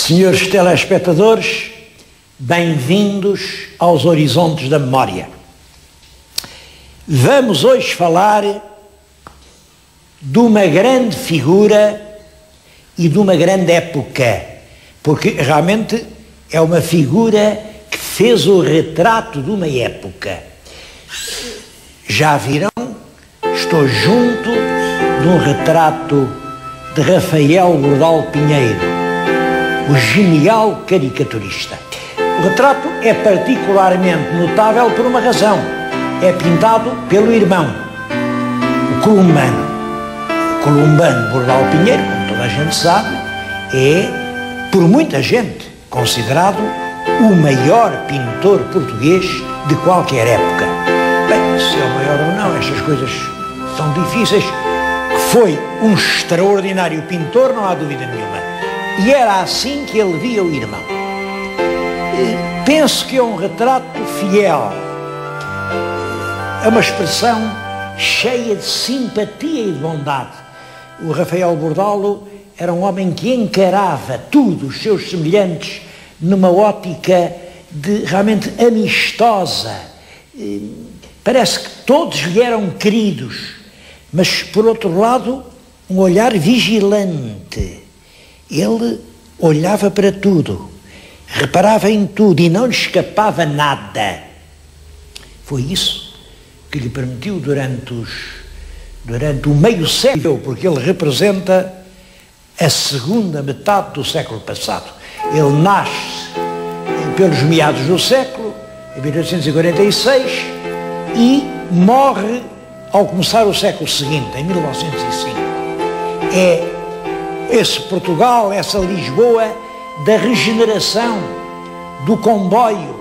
Senhores telespectadores, bem-vindos aos Horizontes da Memória. Vamos hoje falar de uma grande figura e de uma grande época, porque realmente é uma figura que fez o retrato de uma época. Já viram? Estou junto de um retrato de Rafael Bordalo Pinheiro, o genial caricaturista. O retrato é particularmente notável por uma razão. É pintado pelo irmão, o columbano. O columbano Bordalo Pinheiro, como toda a gente sabe, é, por muita gente, considerado o maior pintor português de qualquer época. Bem, se é o maior ou não, estas coisas são difíceis. Foi um extraordinário pintor, não há dúvida nenhuma. E era assim que ele via o irmão. Penso que é um retrato fiel. É uma expressão cheia de simpatia e de bondade. O Rafael Bordalo era um homem que encarava tudo, os seus semelhantes, numa ótica de realmente amistosa. Parece que todos lhe eram queridos, mas, por outro lado, um olhar vigilante. Ele olhava para tudo, reparava em tudo e não lhe escapava nada. Foi isso que lhe permitiu durante o meio século, porque ele representa a segunda metade do século passado. Ele nasce pelos meados do século, em 1846, e morre ao começar o século seguinte, em 1905. É esse Portugal, essa Lisboa da regeneração, do comboio,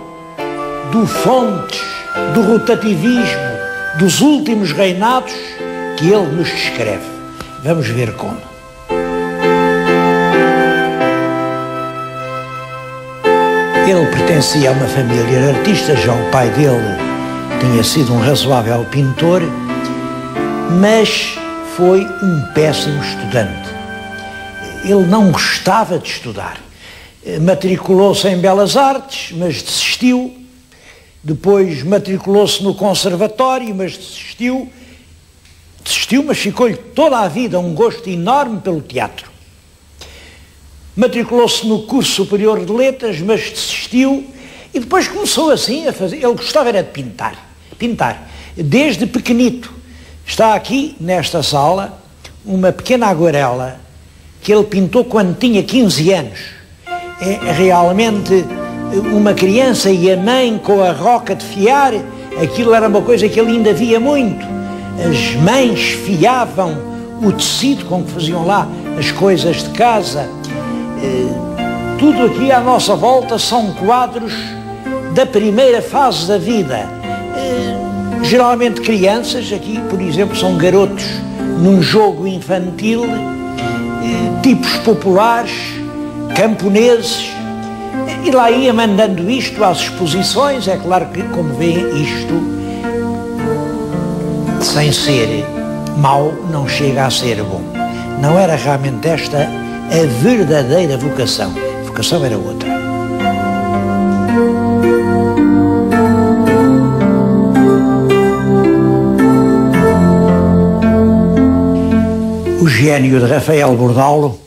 do Fontes, do rotativismo, dos últimos reinados que ele nos descreve. Vamos ver como. Ele pertencia a uma família de artistas, já o pai dele tinha sido um razoável pintor, mas foi um péssimo estudante. Ele não gostava de estudar. Matriculou-se em Belas Artes, mas desistiu. Depois matriculou-se no Conservatório, mas desistiu. Mas ficou-lhe toda a vida um gosto enorme pelo teatro. Matriculou-se no curso superior de letras, mas desistiu. E depois começou assim a fazer. Ele gostava era de pintar, desde pequenito. Está aqui, nesta sala, uma pequena aguarela que ele pintou quando tinha 15 anos. É realmente uma criança e a mãe com a roca de fiar. Aquilo era uma coisa que ele ainda via muito. As mães fiavam o tecido com que faziam lá as coisas de casa. Tudo aqui à nossa volta são quadros da primeira fase da vida. Geralmente crianças, aqui por exemplo são garotos num jogo infantil, tipos populares, camponeses, e lá ia mandando isto às exposições. É claro que, como vêem, isto, sem ser mau, não chega a ser bom. Não era realmente esta a verdadeira vocação. A vocação era outra. O gênio de Rafael Bordalo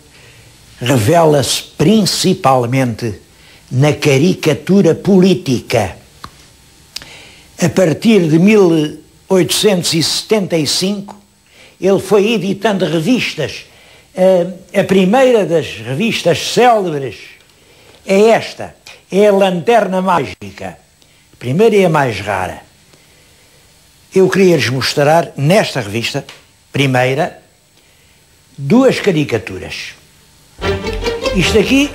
revela-se principalmente na caricatura política. A partir de 1875, ele foi editando revistas. A primeira das revistas célebres é esta, é a Lanterna Mágica. A primeira e a mais rara. Eu queria-lhes mostrar, nesta revista, primeira, duas caricaturas. Isto aqui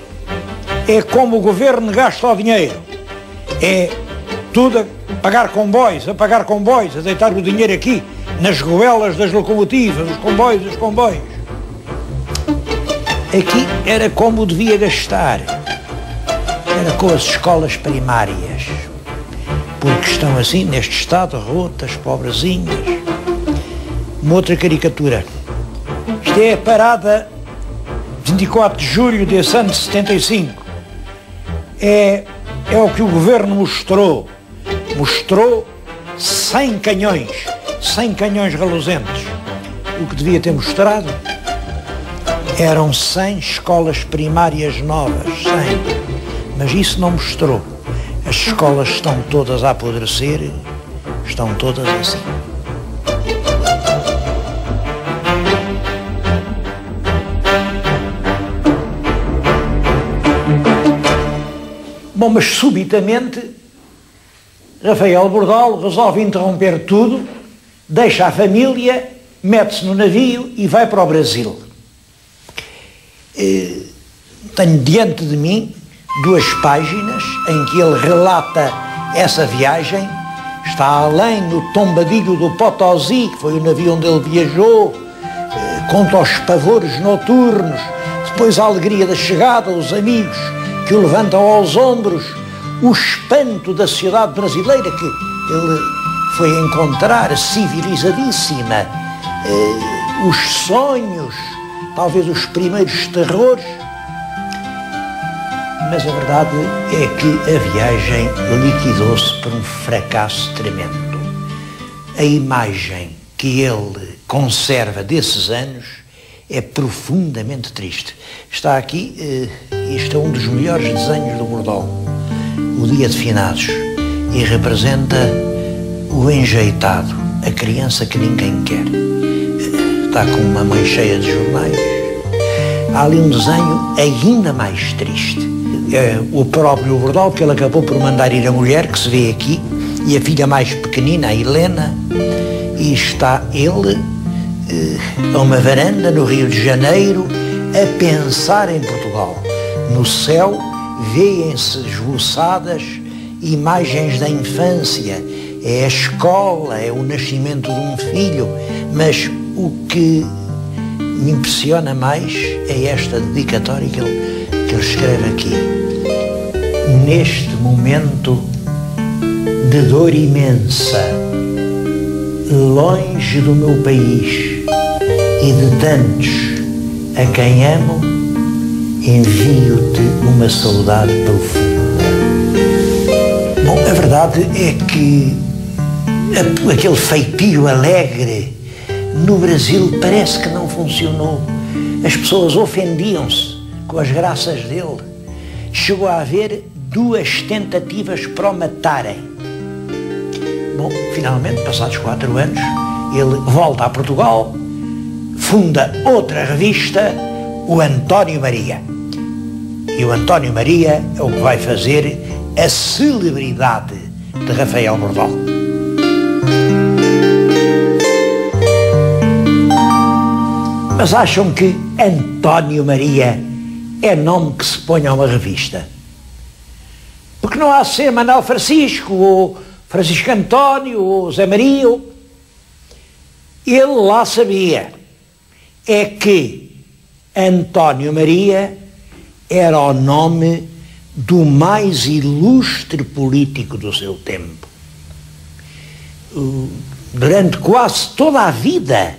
é como o governo gasta o dinheiro. É tudo a pagar comboios, a deitar o dinheiro aqui nas goelas das locomotivas, dos comboios. Aqui era como devia gastar. Era com as escolas primárias. Porque estão assim, neste estado, rotas, pobrezinhas. Uma outra caricatura. Isto é a parada 24 de julho desse ano de 75. É o que o governo mostrou. Mostrou 100 canhões reluzentes. O que devia ter mostrado eram 100 escolas primárias novas, 100. Mas isso não mostrou. As escolas estão todas a apodrecer, estão todas assim. Bom, mas subitamente Rafael Bordalo resolve interromper tudo, deixa a família, mete-se no navio e vai para o Brasil. Tenho diante de mim 2 páginas em que ele relata essa viagem. Está além no tombadilho do Potosí, que foi o navio onde ele viajou, conta os pavores noturnos, depois a alegria da chegada, os amigos que o levantam aos ombros, o espanto da sociedade brasileira que ele foi encontrar civilizadíssima, os sonhos, talvez os primeiros terrores. Mas a verdade é que a viagem liquidou-se por um fracasso tremendo. A imagem que ele conserva desses anos é profundamente triste. Está aqui, isto é um dos melhores desenhos do Bordalo, o Dia de Finados, e representa o enjeitado, a criança que ninguém quer. Está com uma mãe cheia de jornais. Há ali um desenho ainda mais triste. É o próprio Bordalo, que ele acabou por mandar ir a mulher, que se vê aqui, e a filha mais pequenina, a Helena, e está ele a uma varanda no Rio de Janeiro a pensar em Portugal. No céu vêem-se esboçadas imagens da infância, é a escola, é o nascimento de um filho, mas o que me impressiona mais é esta dedicatória que ele escreve aqui. Neste momento de dor imensa, longe do meu país e de tantos a quem amo, envio-te uma saudade profunda. Bom, a verdade é que aquele feitio alegre no Brasil parece que não funcionou. As pessoas ofendiam-se com as graças dele. Chegou a haver 2 tentativas para o matarem. Bom, finalmente, passados 4 anos, ele volta a Portugal, funda outra revista, o António Maria. E o António Maria é o que vai fazer a celebridade de Rafael Bordalo. Mas acham que António Maria é nome que se põe a uma revista? Porque não há de ser Manuel Francisco, ou Francisco António, ou Zé Maria. Ele lá sabia é que António Maria era o nome do mais ilustre político do seu tempo. Durante quase toda a vida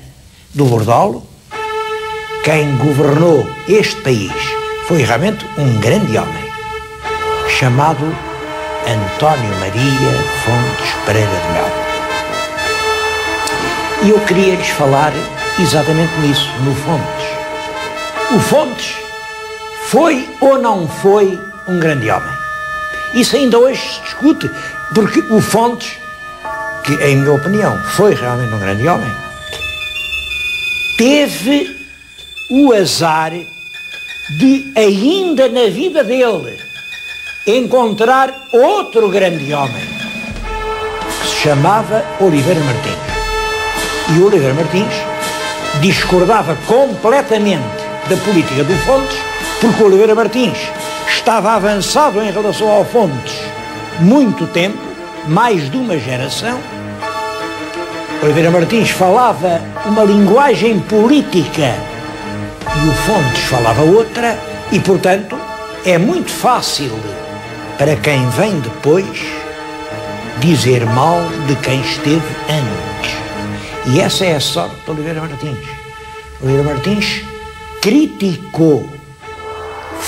do Bordalo, quem governou este país foi realmente um grande homem, chamado António Maria Fontes Pereira de Melo. E eu queria lhes falar exatamente nisso, no Fontes. O Fontes foi ou não foi um grande homem? Isso ainda hoje se discute, porque o Fontes, que em minha opinião foi realmente um grande homem, teve o azar de, ainda na vida dele, encontrar outro grande homem, que se chamava Oliveira Martins. E Oliveira Martins discordava completamente da política do Fontes, porque Oliveira Martins estava avançado em relação ao Fontes muito tempo, mais de uma geração. Oliveira Martins falava uma linguagem política e o Fontes falava outra, e, portanto, é muito fácil para quem vem depois dizer mal de quem esteve antes. E essa é a sorte de Oliveira Martins. Oliveira Martins criticou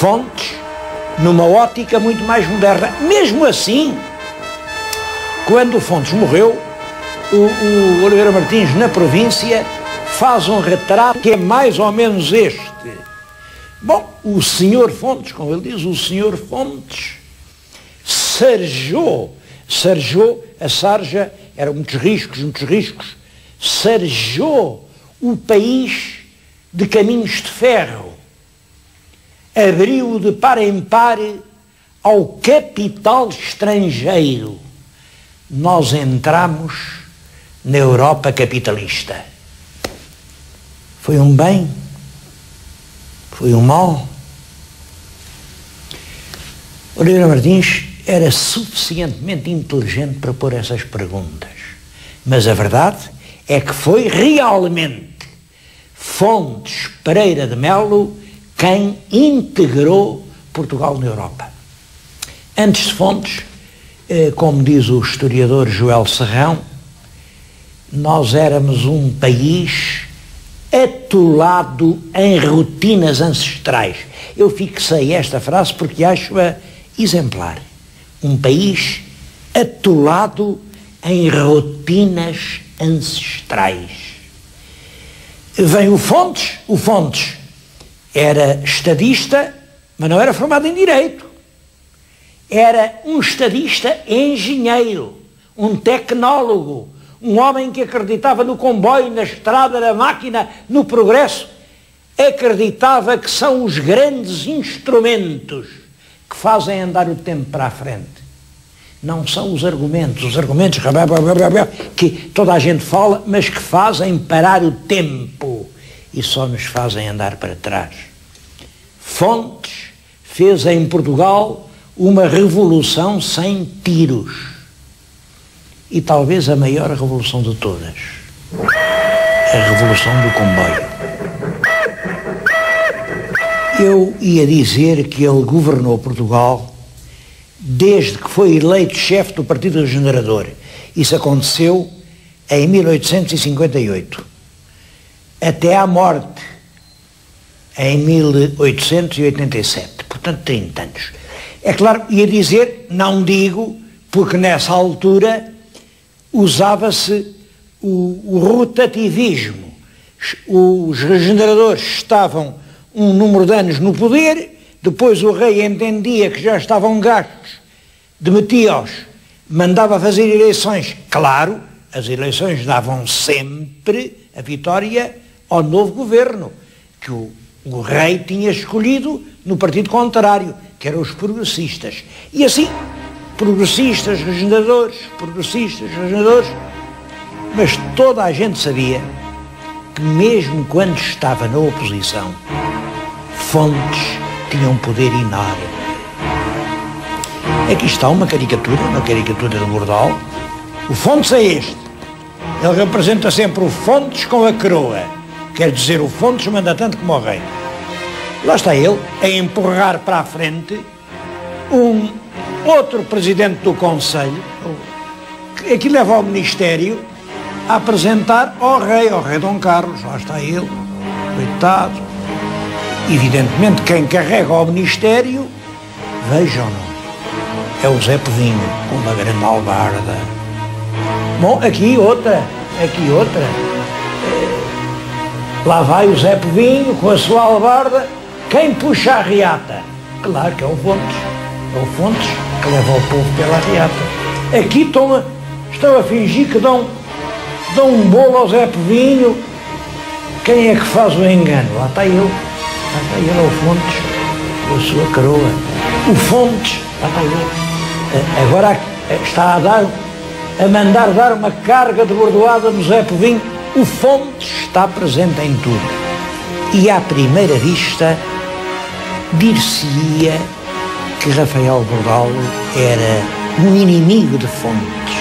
Fontes numa ótica muito mais moderna. Mesmo assim, quando Fontes morreu, o Oliveira Martins, na província, faz um retrato que é mais ou menos este. Bom, o senhor Fontes, como ele diz, o senhor Fontes sarjou, a sarja, eram muitos riscos, sarjou o país de caminhos de ferro, abriu-o de par em par ao capital estrangeiro. Nós entramos na Europa capitalista. Foi um bem? Foi um mal? Oliveira Martins era suficientemente inteligente para pôr essas perguntas. Mas a verdade é que foi realmente Fontes Pereira de Melo quem integrou Portugal na Europa. Antes de Fontes, como diz o historiador Joel Serrão, nós éramos um país atolado em rotinas ancestrais. Eu fixei esta frase porque acho-a exemplar. Um país atolado em rotinas ancestrais. Vem o Fontes era estadista, mas não era formado em Direito. Era um estadista engenheiro, um tecnólogo, um homem que acreditava no comboio, na estrada, na máquina, no progresso. Acreditava que são os grandes instrumentos que fazem andar o tempo para a frente. Não são os argumentos que toda a gente fala, mas que fazem parar o tempo e só nos fazem andar para trás. Fontes fez em Portugal uma revolução sem tiros. E talvez a maior revolução de todas, a revolução do comboio. Eu ia dizer que ele governou Portugal desde que foi eleito chefe do Partido Regenerador. Isso aconteceu em 1858, até à morte, em 1887, portanto 30 anos. É claro, ia dizer, não digo, porque nessa altura usava-se o rotativismo. Os regeneradores estavam um número de anos no poder, depois o rei entendia que já estavam gastos, demitia-os, mandava fazer eleições. Claro, as eleições davam sempre a vitória ao novo governo, que o rei tinha escolhido no partido contrário, que eram os progressistas. E assim, progressistas, regeneradores, mas toda a gente sabia que mesmo quando estava na oposição, Fontes tinha um poder enorme. Aqui está uma caricatura do Bordal. O Fontes é este. Ele representa sempre o Fontes com a coroa. Quer dizer, o Fontes manda tanto como o rei. Lá está ele, a empurrar para a frente um outro presidente do Conselho, que aqui leva ao Ministério, a apresentar ao rei Dom Carlos. Lá está ele, coitado. Evidentemente, quem carrega ao Ministério, vejam-no, é o Zé Povinho, com uma grande albarda. Bom, aqui outra. Lá vai o Zé Povinho, com a sua albarda. Quem puxa a reata? Claro que é o Fontes. É o Fontes que leva o povo pela reata. Aqui estão a fingir que dão um bolo ao Zé Povinho. Quem é que faz o engano? Lá está ele. É o Fontes, com a sua coroa. O Fontes, lá está ele. Agora está a mandar dar uma carga de bordoada no Zé Povinho. O Fontes está presente em tudo. E à primeira vista, dir-se-ia que Rafael Bordalo era um inimigo de Fontes,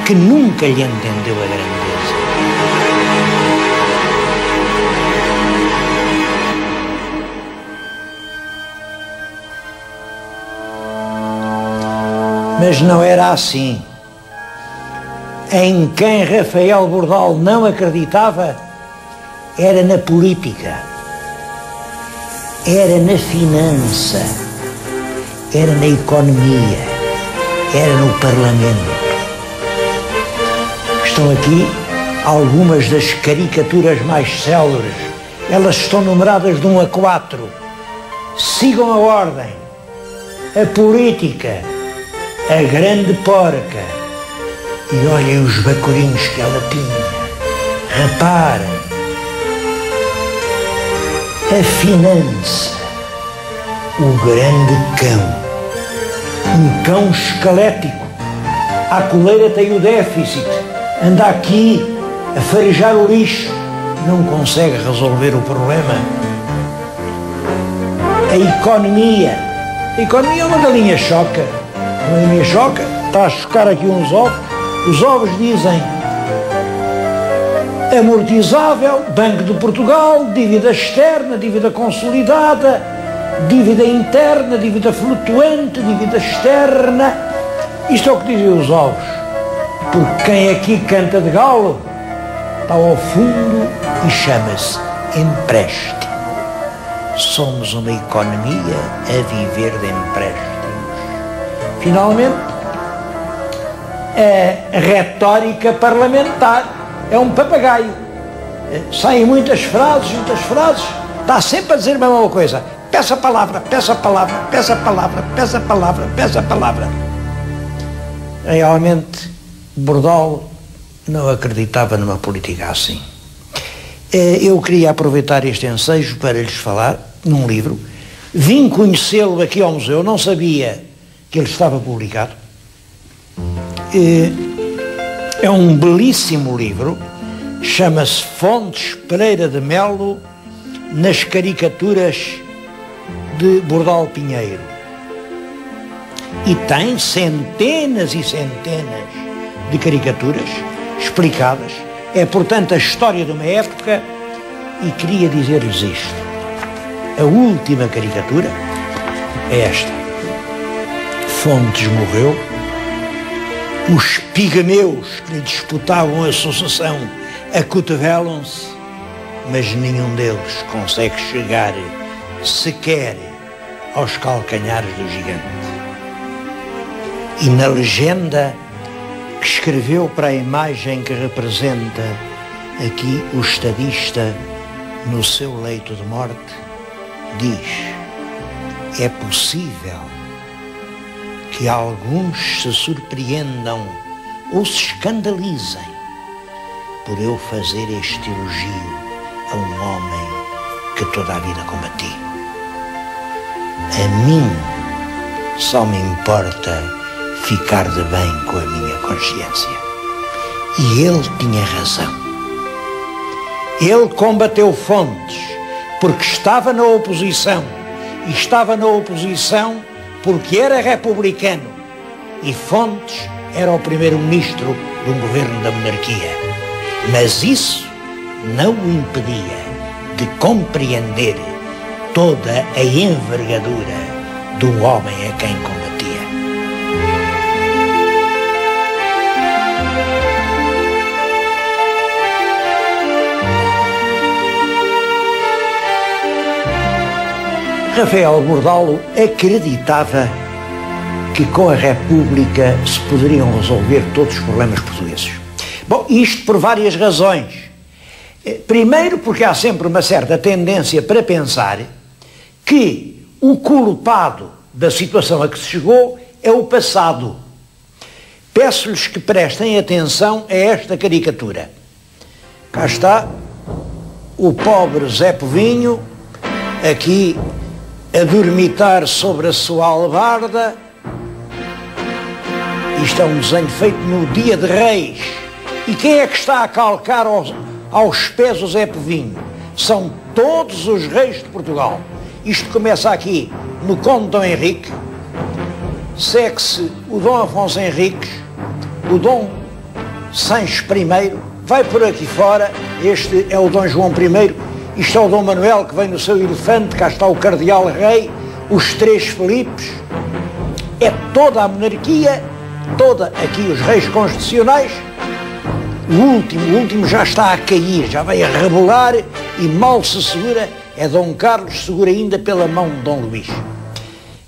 que nunca lhe entendeu a grandeza. Mas não era assim. Em quem Rafael Bordal não acreditava era na política. era na finança, era na economia, era no Parlamento. Estão aqui algumas das caricaturas mais célebres. Elas estão numeradas de 1 a 4. Sigam a ordem. A política, a grande porca. E olhem os bacurinhos que ela tinha. Reparem. A finança, o grande cão. Um cão esquelético. A coleira tem o déficit. Anda aqui a farejar o lixo. Não consegue resolver o problema. A economia. A economia é uma galinha choca. Uma galinha choca, está a chocar aqui uns ovos. Os ovos dizem amortizável, Banco de Portugal, dívida externa, dívida consolidada, dívida interna, dívida flutuante, dívida externa. Isto é o que dizem os ovos. Porque quem aqui canta de galo está ao fundo e chama-se empréstimo. Somos uma economia a viver de empréstimos. Finalmente, a retórica parlamentar é um papagaio. Saem muitas frases, está sempre a dizer a mesma coisa. Peça a palavra, peça a palavra, peça a palavra, peça a palavra, peça a palavra. Realmente, Bordalo não acreditava numa política assim. Eu queria aproveitar este ensejo para lhes falar num livro. Vim conhecê-lo aqui ao museu, não sabia que ele estava publicado. É um belíssimo livro, chama-se Fontes Pereira de Melo nas caricaturas de Bordalo Pinheiro. E tem centenas e centenas de caricaturas explicadas. É, portanto, a história de uma época, e queria dizer-lhes isto. A última caricatura é esta. Fontes morreu, os pigmeus que lhe disputavam a sucessão acotovelam-se, mas nenhum deles consegue chegar sequer aos calcanhares do gigante. E na legenda que escreveu para a imagem que representa aqui o estadista no seu leito de morte, diz: é possível que alguns se surpreendam ou se escandalizem por eu fazer este elogio a um homem que toda a vida combati. A mim só me importa ficar de bem com a minha consciência. E ele tinha razão. Ele combateu Fontes porque estava na oposição, e estava na oposição porque era republicano, e Fontes era o primeiro-ministro de um governo da monarquia. Mas isso não o impedia de compreender toda a envergadura do homem a quem combatia. Rafael Bordalo acreditava que com a República se poderiam resolver todos os problemas portugueses. Bom, isto por várias razões. Primeiro, porque há sempre uma certa tendência para pensar que o culpado da situação a que se chegou é o passado. Peço-lhes que prestem atenção a esta caricatura. Cá está o pobre Zé Povinho, aqui a dormitar sobre a sua albarda. Isto é um desenho feito no dia de Reis. E quem é que está a calcar aos pés o Zé Povinho? São todos os reis de Portugal. Isto começa aqui no Conde Dom Henrique, segue-se o Dom Afonso Henriques, o Dom Sancho I, vai por aqui fora, este é o Dom João I, isto é o Dom Manuel que vem no seu elefante, cá está o Cardeal Rei, os três Filipes, é toda a monarquia, toda aqui os reis constitucionais. O último já está a cair, já vai a rebolar e mal se segura é Dom Carlos segura ainda pela mão de Dom Luís.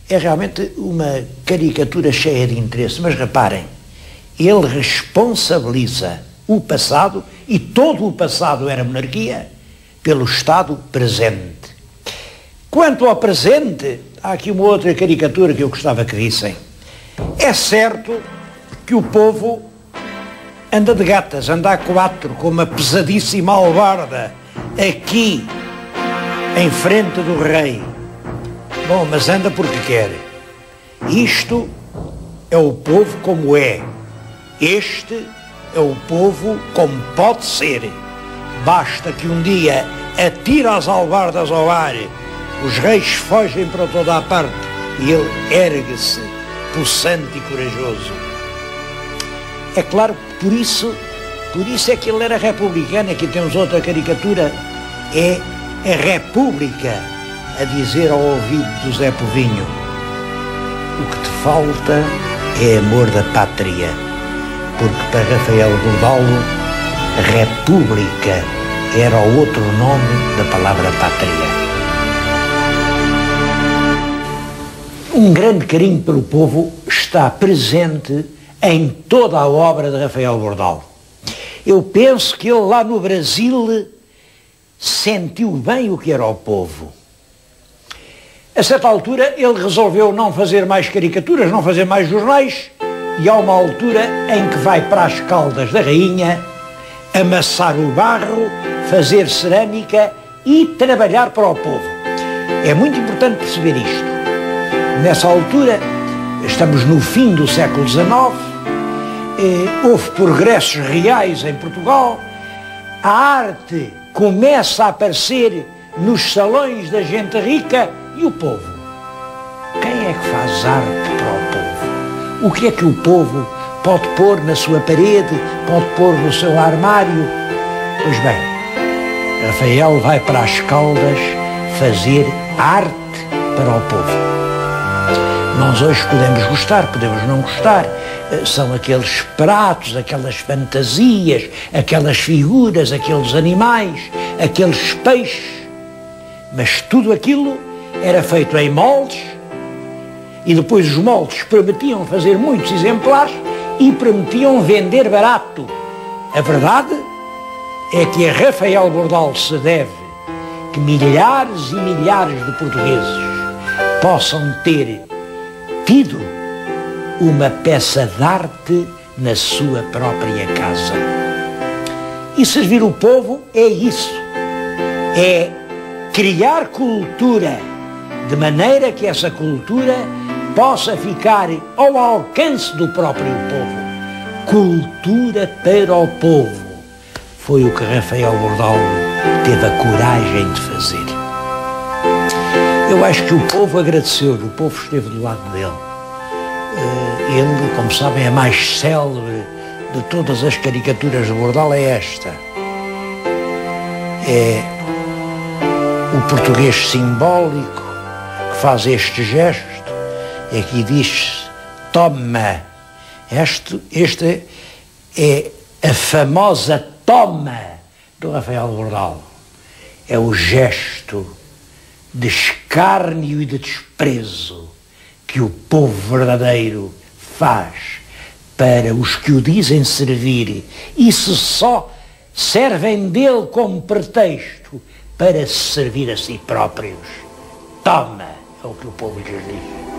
É realmente uma caricatura cheia de interesse, mas reparem, ele responsabiliza o passado, e todo o passado era monarquia, pelo Estado presente. Quanto ao presente, há aqui uma outra caricatura que eu gostava que vissem. É certo que o povo anda de gatas, anda a quatro, com uma pesadíssima albarda, aqui, em frente do rei. Bom, mas anda porque quer. Isto é o povo como é. Este é o povo como pode ser. Basta que um dia atire as albardas ao ar, os reis fogem para toda a parte e ele ergue-se, possante e corajoso. É claro que por isso é que ele era republicano. Aqui temos outra caricatura, é a República a dizer ao ouvido do Zé Povinho: o que te falta é amor da pátria, porque para Rafael Bordalo, República era o outro nome da palavra pátria. Um grande carinho pelo povo está presente em toda a obra de Rafael Bordalo. Eu penso que ele lá no Brasil sentiu bem o que era o povo. A certa altura ele resolveu não fazer mais caricaturas, não fazer mais jornais, e há uma altura em que vai para as Caldas da Rainha amassar o barro, fazer cerâmica e trabalhar para o povo. É muito importante perceber isto. Nessa altura, estamos no fim do século XIX, houve progressos reais em Portugal, a arte começa a aparecer nos salões da gente rica. E o povo? Quem é que faz arte para o povo? O que é que o povo pode pôr na sua parede, pode pôr no seu armário? Pois bem, Rafael vai para as Caldas fazer arte para o povo. Nós hoje podemos gostar, podemos não gostar, são aqueles pratos, aquelas fantasias, aquelas figuras, aqueles animais, aqueles peixes, mas tudo aquilo era feito em moldes, e depois os moldes prometiam fazer muitos exemplares e prometiam vender barato. A verdade é que a Rafael Bordalo se deve que milhares e milhares de portugueses possam ter tido uma peça de arte na sua própria casa. E servir o povo é isso, é criar cultura, de maneira que essa cultura possa ficar ao alcance do próprio povo. Cultura para o povo. Foi o que Rafael Bordalo teve a coragem de fazer. Eu acho que o povo agradeceu-lhe, o povo esteve do lado dele. Ele, como sabem, a mais célebre de todas as caricaturas de Bordalo é esta. É o português simbólico que faz este gesto, e aqui diz toma. Esta é a famosa toma do Rafael Bordalo. É o gesto de escárnio e de desprezo que o povo verdadeiro faz para os que o dizem servir e se só servem dele como pretexto para se servir a si próprios. Toma, é o que o povo lhes diz.